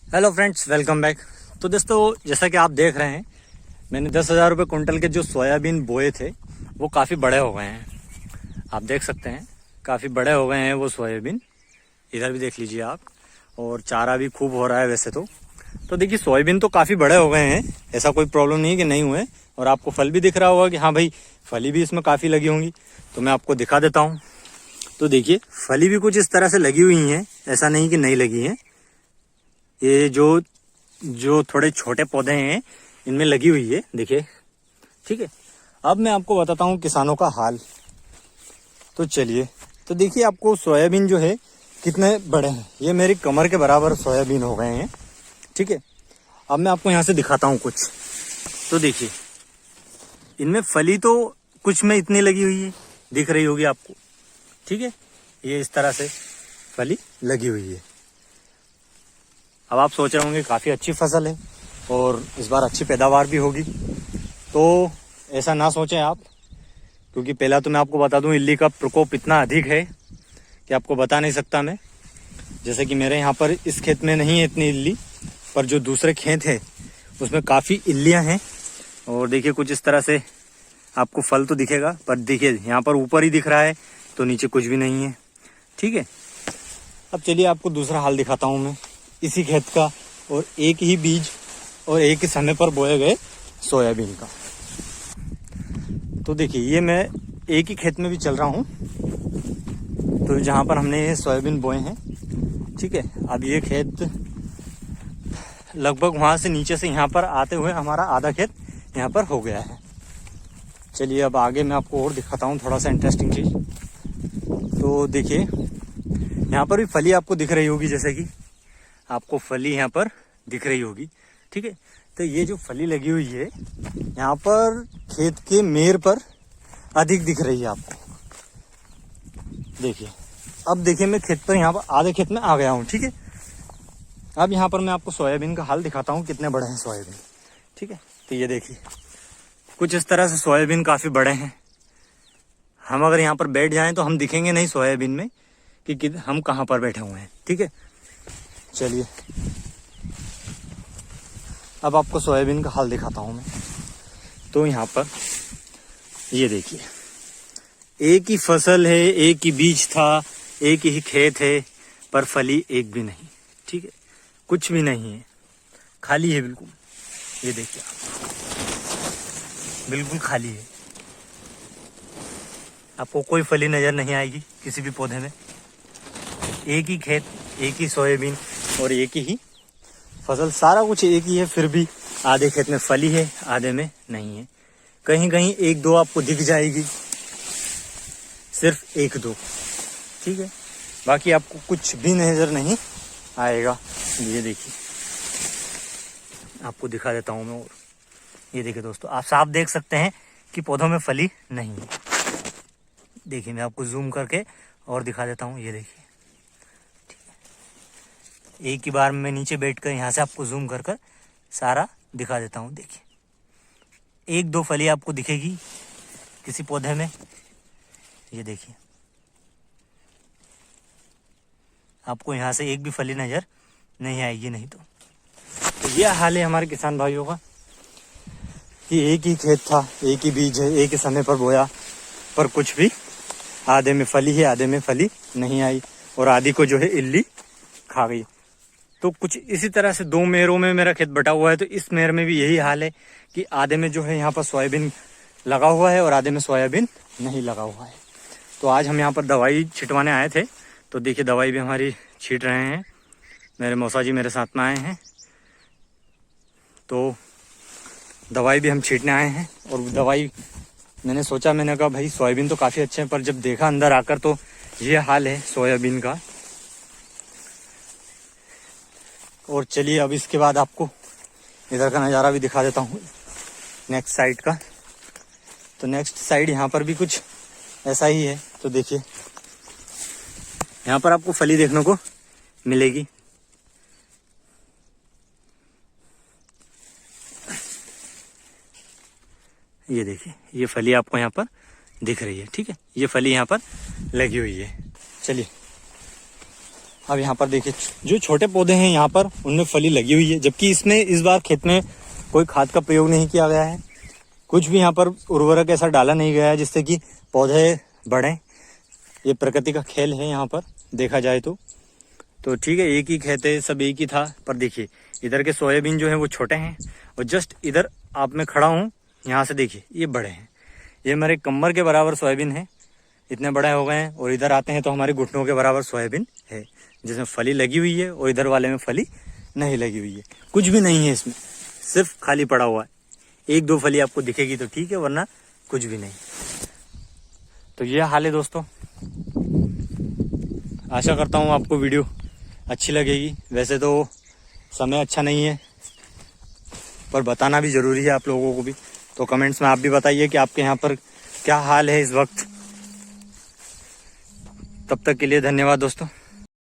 Hello friends, welcome back. तो दोस्तों, जैसा कि आप देख रहे हैं, मैंने 10,000 रुपये कुंटल के जो सोयाबीन बोए थे वो काफ़ी बड़े हो गए हैं। आप देख सकते हैं काफ़ी बड़े हो गए हैं वो सोयाबीन। इधर भी देख लीजिए आप। और चारा भी खूब हो रहा है वैसे तो देखिए सोयाबीन तो काफ़ी बड़े हो गए हैं, ऐसा कोई प्रॉब्लम नहीं है कि नहीं हुए। और आपको फल भी दिख रहा होगा कि हाँ भाई, फली भी इसमें काफ़ी लगी होंगी। तो मैं आपको दिखा देता हूँ। तो देखिए फली भी कुछ इस तरह से लगी हुई हैं, ऐसा नहीं कि नहीं लगी हैं। ये जो जो थोड़े छोटे पौधे हैं इनमें लगी हुई है, देखिए। ठीक है, अब मैं आपको बताता हूँ किसानों का हाल। तो चलिए, तो देखिए आपको सोयाबीन जो है कितने बड़े हैं। ये मेरी कमर के बराबर सोयाबीन हो गए हैं। ठीक है, अब मैं आपको यहाँ से दिखाता हूँ कुछ। तो देखिए इनमें फली तो कुछ में इतनी लगी हुई है, दिख रही होगी आपको। ठीक है, ये इस तरह से फली लगी हुई है। अब आप सोच रहे होंगे काफ़ी अच्छी फसल है और इस बार अच्छी पैदावार भी होगी। तो ऐसा ना सोचें आप, क्योंकि पहला तो मैं आपको बता दूं, इल्ली का प्रकोप इतना अधिक है कि आपको बता नहीं सकता मैं। जैसे कि मेरे यहाँ पर इस खेत में नहीं है इतनी इल्ली, पर जो दूसरे खेत है उसमें काफ़ी इल्लियाँ हैं। और देखिए कुछ इस तरह से आपको फल तो दिखेगा, पर देखिए यहाँ पर ऊपर ही दिख रहा है, तो नीचे कुछ भी नहीं है। ठीक है, अब चलिए आपको दूसरा हाल दिखाता हूँ मैं इसी खेत का, और एक ही बीज और एक ही समय पर बोए गए सोयाबीन का। तो देखिए ये मैं एक ही खेत में भी चल रहा हूँ, तो जहाँ पर हमने ये सोयाबीन बोए हैं। ठीक है, अब ये खेत लगभग वहाँ से नीचे से यहाँ पर आते हुए हमारा आधा खेत यहाँ पर हो गया है। चलिए अब आगे मैं आपको और दिखाता हूँ थोड़ा सा इंटरेस्टिंग चीज़। तो देखिए यहाँ पर भी फली आपको दिख रही होगी, जैसे कि आपको फली यहाँ पर दिख रही होगी। ठीक है, तो ये जो फली लगी हुई है यहाँ पर खेत के मेर पर अधिक दिख रही है आपको। देखिए, अब देखिए मैं खेत पर यहाँ पर आधे खेत में आ गया हूँ। ठीक है, अब यहाँ पर मैं आपको सोयाबीन का हाल दिखाता हूँ कितने बड़े हैं सोयाबीन। ठीक है, तो ये देखिए कुछ इस तरह से सोयाबीन काफ़ी बड़े हैं। हम अगर यहाँ पर बैठ जाएं तो हम दिखेंगे नहीं सोयाबीन में कि हम कहाँ पर बैठे हुए हैं। ठीक है, चलिए अब आपको सोयाबीन का हाल दिखाता हूँ मैं। तो यहाँ पर ये देखिए एक ही फसल है, एक ही बीज था, एक ही खेत है, पर फली एक भी नहीं। ठीक है, कुछ भी नहीं है, खाली है बिल्कुल। ये देखिए आप, बिल्कुल खाली है। आपको कोई फली नज़र नहीं आएगी किसी भी पौधे में। एक ही खेत, एक ही सोयाबीन और एक ही फसल, सारा कुछ एक ही है, फिर भी आधे खेत में फली है, आधे में नहीं है। कहीं कहीं एक दो आपको दिख जाएगी, सिर्फ एक दो। ठीक है, बाकी आपको कुछ भी नजर नहीं आएगा। ये देखिए आपको दिखा देता हूँ मैं। और ये देखिए दोस्तों, आप साफ देख सकते हैं कि पौधों में फली नहीं है। देखिए मैं आपको जूम करके और दिखा देता हूँ। ये देखिए, एक ही बार में नीचे बैठकर यहाँ से आपको जूम कर कर सारा दिखा देता हूँ। देखिए एक दो फली आपको दिखेगी किसी पौधे में। ये देखिए आपको यहाँ से एक भी फली नज़र नहीं आएगी, नहीं तो यह हाल है हमारे किसान भाइयों का कि एक ही खेत था, एक ही बीज है, एक ही समय पर बोया, पर कुछ भी, आधे में फली है, आधे में फली नहीं आई, और आधी को जो है इल्ली खा गई। तो कुछ इसी तरह से दो मेरों में मेरा खेत बटा हुआ है। तो इस मेर में भी यही हाल है कि आधे में जो है यहाँ पर सोयाबीन लगा हुआ है और आधे में सोयाबीन नहीं लगा हुआ है। तो आज हम यहाँ पर दवाई छिटवाने आए थे। तो देखिए दवाई भी हमारी छीट रहे हैं, मेरे मौसा जी मेरे साथ में आए हैं। तो दवाई भी हम छीटने आए हैं। और दवाई मैंने कहा भाई सोयाबीन तो काफ़ी अच्छे हैं, पर जब देखा अंदर आकर तो ये हाल है सोयाबीन का। और चलिए अब इसके बाद आपको इधर का नज़ारा भी दिखा देता हूँ, नेक्स्ट साइड का। तो नेक्स्ट साइड यहाँ पर भी कुछ ऐसा ही है। तो देखिए यहाँ पर आपको फली देखने को मिलेगी। ये देखिए ये फली आपको यहाँ पर दिख रही है। ठीक है, ये फली यहाँ पर लगी हुई है। चलिए अब यहाँ पर देखिए जो छोटे पौधे हैं यहाँ पर उनमें फली लगी हुई है, जबकि इसमें इस बार खेत में कोई खाद का प्रयोग नहीं किया गया है। कुछ भी यहाँ पर उर्वरक ऐसा डाला नहीं गया है जिससे कि पौधे बढ़ें। ये प्रकृति का खेल है यहाँ पर देखा जाए तो ठीक है, एक ही खेत है, सब एक ही था। पर देखिए इधर के सोयाबीन जो है वो छोटे हैं और जस्ट इधर आप मैं खड़ा हूँ, यहाँ से देखिए ये बड़े हैं। ये मेरे कमर के बराबर सोयाबीन है, इतने बड़े हो गए हैं। और इधर आते हैं तो हमारे घुटनों के बराबर सोयाबीन है जिसमें फली लगी हुई है, और इधर वाले में फली नहीं लगी हुई है। कुछ भी नहीं है इसमें, सिर्फ खाली पड़ा हुआ है। एक दो फली आपको दिखेगी तो ठीक है, वरना कुछ भी नहीं। तो ये हाल है दोस्तों। आशा करता हूँ आपको वीडियो अच्छी लगेगी। वैसे तो समय अच्छा नहीं है, पर बताना भी ज़रूरी है आप लोगों को भी। तो कमेंट्स में आप भी बताइए कि आपके यहाँ पर क्या हाल है इस वक्त। तब तक के लिए धन्यवाद दोस्तों।